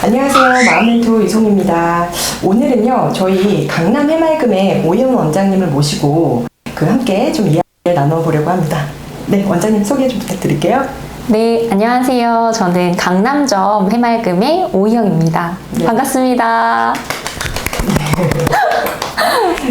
안녕하세요. 마음멘토 이송입니다. 오늘은요, 저희 강남 해맑음의 오희영 원장님을 모시고 함께 좀 이야기를 나눠보려고 합니다. 네, 원장님 소개 좀 부탁드릴게요. 네, 안녕하세요. 저는 강남점 해맑음의 오희영입니다. 네. 반갑습니다.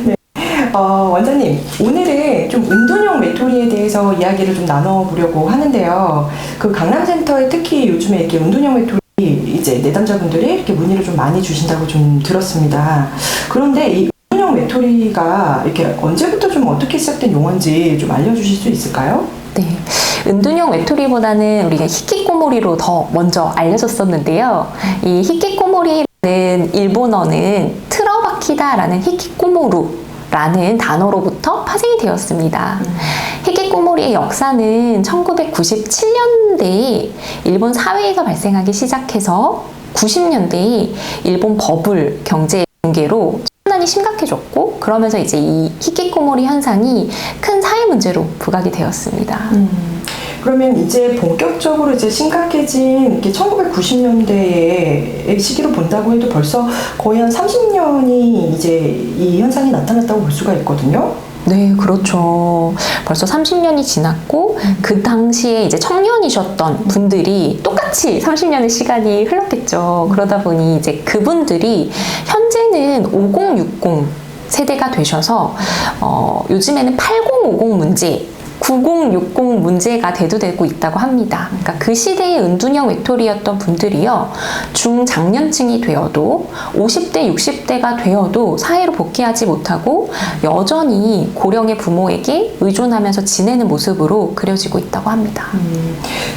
네. 원장님, 오늘은 좀 은둔형 외톨이에 대해서 이야기를 좀 나눠보려고 하는데요. 그 강남센터에 특히 요즘에 이렇게 은둔형 외톨이 이제 내담자분들이 이렇게 문의를 좀 많이 주신다고 좀 들었습니다. 그런데 이 은둔형 외톨이가 이렇게 언제부터 좀 어떻게 시작된 용어인지 좀 알려주실 수 있을까요? 네, 은둔형 외톨이보다는 우리가 히키코모리로 더 먼저 알려졌었는데요. 이 히키코모리라는 일본어는 트러바키다라는 히키코모루라는 단어로부터 파생이 되었습니다. 히키코모리의 역사는 1997년대에 일본 사회에서 발생하기 시작해서 90년대에 일본 버블 경제 붕괴로 험난히 심각해졌고, 그러면서 이제 이 히키코모리 현상이 큰 사회 문제로 부각이 되었습니다. 그러면 이제 본격적으로 이제 심각해진 이렇게 1990년대의 시기로 본다고 해도 벌써 거의 한 30년이 이제 이 현상이 나타났다고 볼 수가 있거든요. 네, 그렇죠. 벌써 30년이 지났고, 그 당시에 이제 청년이셨던 분들이 똑같이 30년의 시간이 흘렀겠죠. 그러다 보니 이제 그분들이 현재는 5060 세대가 되셔서, 요즘에는 8050 문제, 9060 문제가 대두되고 있다고 합니다. 그러니까 그 시대의 은둔형 외톨이였던 분들이요, 중장년층이 되어도 50대, 60대가 되어도 사회로 복귀하지 못하고 여전히 고령의 부모에게 의존하면서 지내는 모습으로 그려지고 있다고 합니다.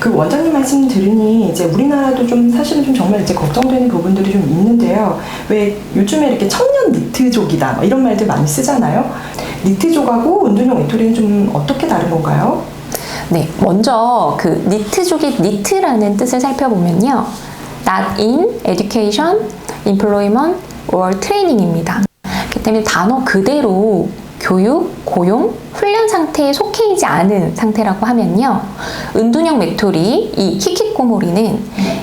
그 원장님 말씀 들으니 이제 우리나라도 좀 사실은 좀 정말 이제 걱정되는 부분들이 좀 있는데요. 왜 요즘에 이렇게 청년 니트족이다 이런 말들 많이 쓰잖아요. 니트족하고 은둔형 외톨이는 좀 어떻게 다른 건가요? 네, 먼저 그 니트족의 니트라는 뜻을 살펴보면요, Not in Education, Employment or Training입니다. 그렇기 때문에 단어 그대로 교육, 고용, 훈련 상태에 속해 있지 않은 상태라고 하면요, 은둔형 외톨이, 이 히키코모리는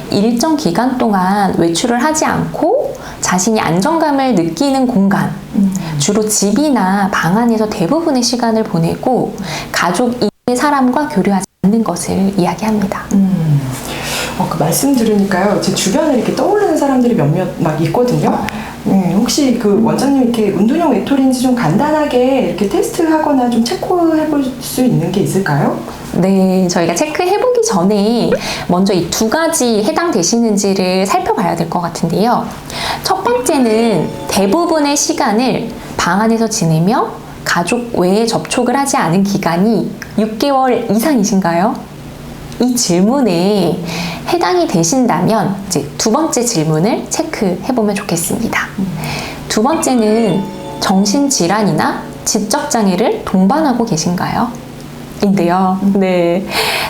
일정 기간 동안 외출을 하지 않고 자신이 안정감을 느끼는 공간, 주로 집이나 방 안에서 대부분의 시간을 보내고 가족 이외의 사람과 교류하지 않는 것을 이야기합니다. 그 말씀 들으니까요, 제 주변에 이렇게 떠오르는 사람들이 몇몇 막 있거든요. 혹시 그 원장님 이렇게 은둔형 외톨이인지 좀 간단하게 이렇게 테스트하거나 좀 체크해 볼 수 있는 게 있을까요? 네, 저희가 체크해보기 전에 먼저 이 두 가지 해당되시는지를 살펴봐야 될 것 같은데요. 첫 번째는 대부분의 시간을 방 안에서 지내며 가족 외에 접촉을 하지 않은 기간이 6개월 이상이신가요? 이 질문에 해당이 되신다면 이제 두 번째 질문을 체크해보면 좋겠습니다. 두 번째는 정신질환이나 지적장애를 동반하고 계신가요? 인데요. 네.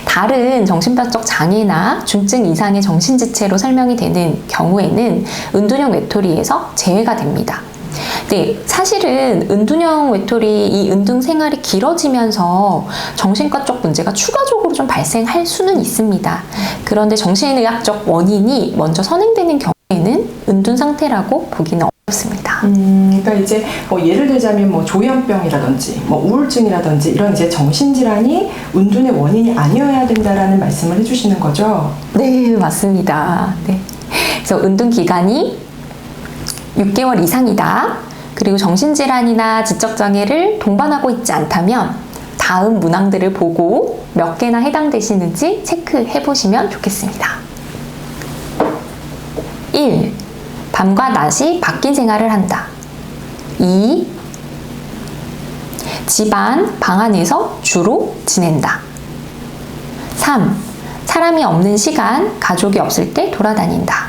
다른 정신병적 장애나 중증 이상의 정신지체로 설명이 되는 경우에는 은둔형 외톨이에서 제외가 됩니다. 네, 사실은 은둔형 외톨이, 이 은둔 생활이 길어지면서 정신과적 문제가 추가적으로 좀 발생할 수는 있습니다. 그런데 정신의학적 원인이 먼저 선행되는 경우에는 은둔 상태라고 보기는 어렵습니다. 그러니까 이제 예를 들자면 조현병이라든지 우울증이라든지 이런 이제 정신질환이 은둔의 원인이 아니어야 된다라는 말씀을 해주시는 거죠? 네, 맞습니다. 네. 그래서 은둔 기간이 6개월 이상이다. 그리고 정신질환이나 지적장애를 동반하고 있지 않다면 다음 문항들을 보고 몇 개나 해당되시는지 체크해 보시면 좋겠습니다. 1. 밤과 낮이 바뀐 생활을 한다. 2. 집안, 방 안에서 주로 지낸다. 3. 사람이 없는 시간, 가족이 없을 때 돌아다닌다.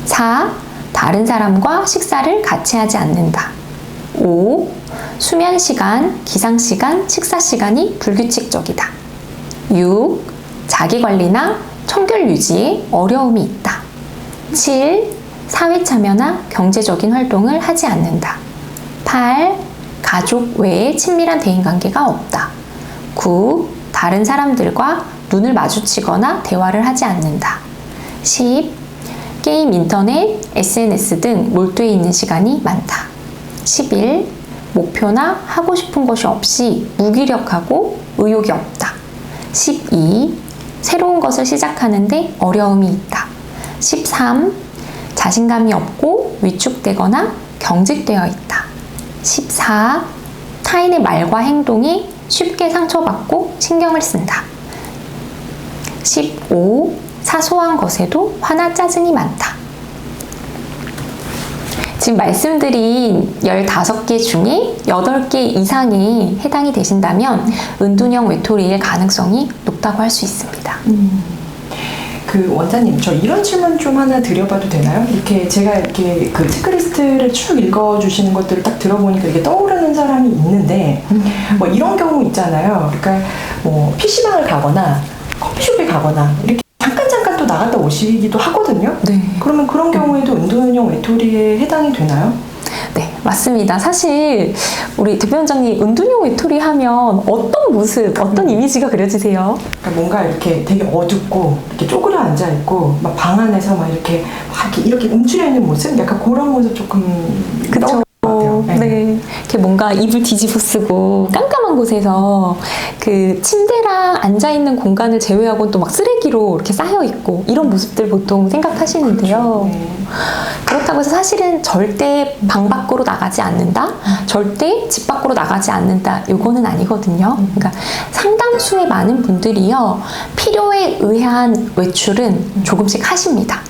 4. 다른 사람과 식사를 같이 하지 않는다. 5. 수면 시간, 기상 시간, 식사 시간이 불규칙적이다. 6. 자기 관리나 청결 유지에 어려움이 있다. 7. 사회 참여나 경제적인 활동을 하지 않는다. 8. 가족 외에 친밀한 대인관계가 없다. 9. 다른 사람들과 눈을 마주치거나 대화를 하지 않는다. 10. 게임 게임, 인터넷, SNS 등 몰두해 있는 시간이 많다. 11. 목표나 하고 싶은 것이 없이 무기력하고 의욕이 없다. 12. 새로운 것을 시작하는데 어려움이 있다. 13. 자신감이 없고 위축되거나 경직되어 있다. 14. 타인의 말과 행동이 쉽게 상처받고 신경을 쓴다. 15. 사소한 것에도 화나 짜증이 많다. 지금 말씀드린 15개 중에 8개 이상에 해당이 되신다면 은둔형 외톨이일 가능성이 높다고 할 수 있습니다. 그 원장님, 저 이런 질문 좀 하나 드려봐도 되나요? 이렇게 제가 이렇게 그 체크리스트를 쭉 읽어주시는 것들을 딱 들어보니까 이게 떠오르는 사람이 있는데, 뭐 이런 경우 있잖아요. 그러니까 뭐 PC방을 가거나 커피숍에 가거나 이렇게 잠깐 또 나갔다 오시기도 하거든요. 네. 그러면 그런 경우에도 은둔형 외톨이에 해당이 되나요? 네, 맞습니다. 사실 우리 대표원장님 은둔형 외톨이 하면 어떤 모습, 어떤 이미지가 그려지세요? 그러니까 뭔가 이렇게 되게 어둡고 이렇게 쪼그려 앉아 있고 막 방 안에서 막 이렇게 이렇게 움츠려 있는 모습, 약간 그런 모습 조금 그쵸. 네. 이렇게 뭔가 이불 뒤집어 쓰고 깜깜한 곳에서 그 침대랑 앉아있는 공간을 제외하고는 또 막 쓰레기로 이렇게 쌓여있고 이런 모습들 보통 생각하시는데요. 그렇죠. 네. 그렇다고 해서 사실은 절대 방 밖으로 나가지 않는다? 절대 집 밖으로 나가지 않는다? 요거는 아니거든요. 그러니까 상당수의 많은 분들이요, 필요에 의한 외출은 조금씩 하십니다.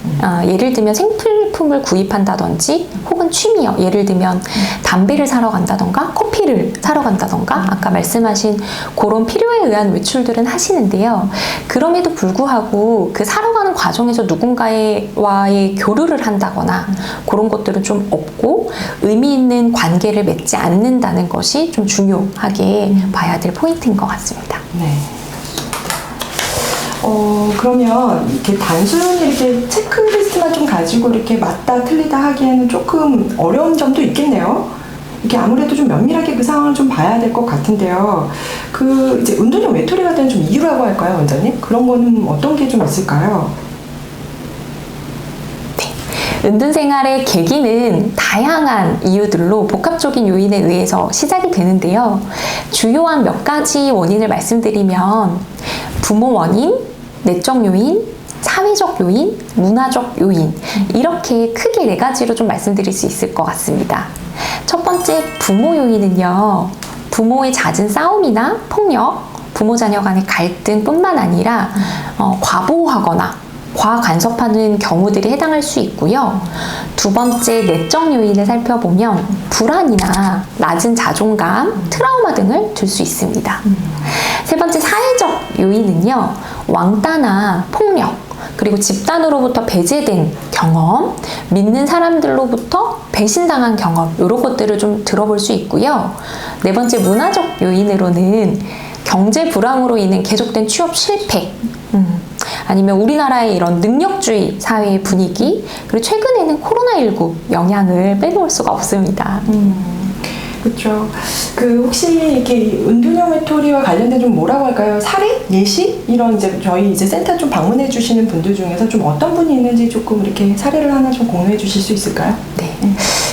예를 들면 생필품을 구입한다든지 혹은 취미요. 예를 들면 담배를 사러 간다던가 커피를 사러 간다던가 아까 말씀하신 그런 필요에 의한 외출들은 하시는데요. 그럼에도 불구하고 그 사러 가는 과정에서 누군가와의 교류를 한다거나 그런 것들은 좀 없고 의미 있는 관계를 맺지 않는다는 것이 좀 중요하게 봐야 될 포인트인 것 같습니다. 네. 그러면 이렇게 단순히 이렇게 체크리스트만 좀 가지고 이렇게 맞다 틀리다 하기에는 조금 어려운 점도 있겠네요. 이게 아무래도 좀 면밀하게 그 상황을 좀 봐야 될 것 같은데요. 그 이제 은둔형 외톨이가 되는 좀 이유라고 할까요, 원장님? 그런 거는 어떤 게 좀 있을까요? 은둔 생활의 계기는 다양한 이유들로 복합적인 요인에 의해서 시작이 되는데요. 주요한 몇 가지 원인을 말씀드리면 부모 원인, 내적 요인, 사회적 요인, 문화적 요인 이렇게 크게 4가지로 좀 말씀드릴 수 있을 것 같습니다. 첫 번째 부모 요인은요. 부모의 잦은 싸움이나 폭력, 부모 자녀 간의 갈등뿐만 아니라 과보호하거나 과간섭하는 경우들이 해당할 수 있고요. 두 번째 내적 요인을 살펴보면 불안이나 낮은 자존감, 트라우마 등을 들 수 있습니다. 세 번째 사회적 요인은요. 왕따나 폭력, 그리고 집단으로부터 배제된 경험, 믿는 사람들로부터 배신당한 경험 이런 것들을 좀 들어볼 수 있고요. 네 번째 문화적 요인으로는 경제 불황으로 인해 계속된 취업 실패, 아니면 우리나라의 이런 능력주의 사회의 분위기, 그리고 최근에는 코로나19 영향을 빼놓을 수가 없습니다. 그렇죠. 그 혹시 이렇게 은둔형 외톨이와 관련된 좀 뭐라고 할까요? 사례, 예시 이런 이제 저희 이제 센터 좀 방문해 주시는 분들 중에서 좀 어떤 분이 있는지 조금 이렇게 사례를 하나 좀 공유해 주실 수 있을까요? 네.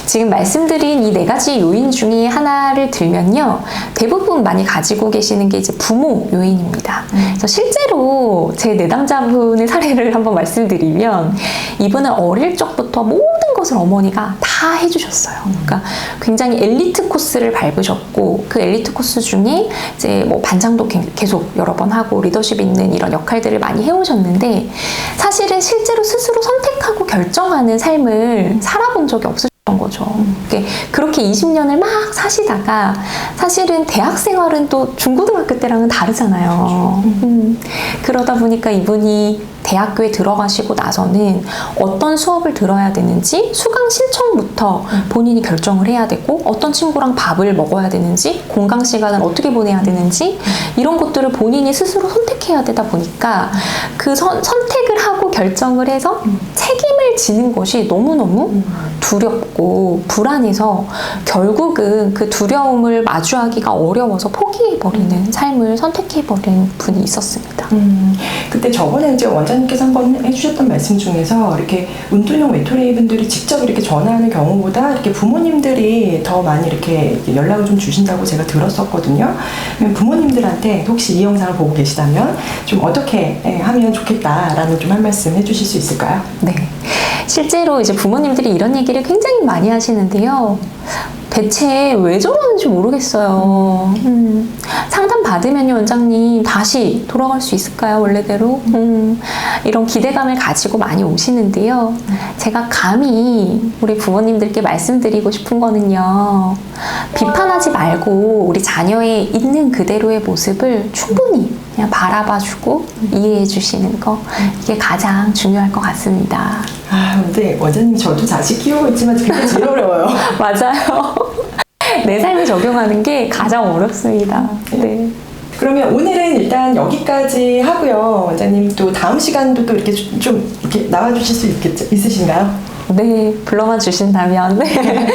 지금 말씀드린 이 4가지 요인 중에 하나를 들면요. 대부분 많이 가지고 계시는 게 이제 부모 요인입니다. 그래서 실제로 제 내담자분의 사례를 한번 말씀드리면 이분은 어릴 적부터 모든 것을 어머니가 다 해주셨어요. 그러니까 굉장히 엘리트 코스를 밟으셨고 그 엘리트 코스 중에 이제 뭐 반장도 계속 여러 번 하고 리더십 있는 이런 역할들을 많이 해오셨는데 사실은 실제로 스스로 선택하고 결정하는 삶을 살아본 적이 없으셨어요. 거죠. 그렇게 20년을 막 사시다가 사실은 대학 생활은 또 중고등학교 때랑은 다르잖아요. 그러다 보니까 이분이 대학교에 들어가시고 나서는 어떤 수업을 들어야 되는지 수강 신청부터 본인이 결정을 해야 되고 어떤 친구랑 밥을 먹어야 되는지 공강 시간을 어떻게 보내야 되는지 이런 것들을 본인이 스스로 선택해야 되다 보니까 그 선택을 하고 결정을 해서 책임을 지는 것이 너무너무 두렵고 불안해서 결국은 그 두려움을 마주하기가 어려워서 포기 포기해버리는 삶을 선택해버린 분이 있었습니다. 그때 저번에 이제 원장님께서 한번 해주셨던 말씀 중에서 이렇게 운둔형 외톨이 분들이 직접 이렇게 전화하는 경우보다 이렇게 부모님들이 더 많이 이렇게 연락을 좀 주신다고 제가 들었었거든요. 그러면 부모님들한테 혹시 이 영상을 보고 계시다면 좀 어떻게 하면 좋겠다라는 좀 한 말씀 해주실 수 있을까요? 네. 실제로 이제 부모님들이 이런 얘기를 굉장히 많이 하시는데요. 대체 왜 저러는지 모르겠어요. 상담 받으면요, 원장님, 다시 돌아갈 수 있을까요, 원래대로? 이런 기대감을 가지고 많이 오시는데요. 제가 감히 우리 부모님들께 말씀드리고 싶은 거는요, 비판하지 말고 우리 자녀의 있는 그대로의 모습을 충분히 그냥 바라봐주고 이해해주시는 거, 이게 가장 중요할 것 같습니다. 근데 원장님 저도 자식 키우고 있지만 그게 제일 어려워요. 맞아요. 내 삶에 적용하는 게 가장 어렵습니다. 네. 그러면 오늘은 일단 여기까지 하고요. 원장님 또 다음 시간도 또 이렇게 좀 이렇게 나와주실 수 있으신가요? 네, 불러만 주신다면. 네.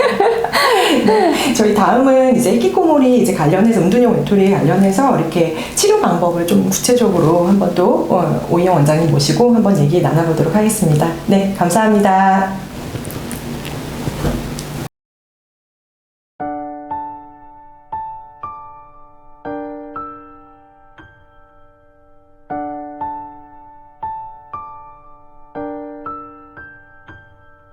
네, 저희 다음은 이제 히키코모리 이제 관련해서 운둔형 외톨이에 관련해서 이렇게 치료 방법을 좀 구체적으로 한번 또 오희영 원장님 모시고 한번 얘기 나눠보도록 하겠습니다. 네, 감사합니다.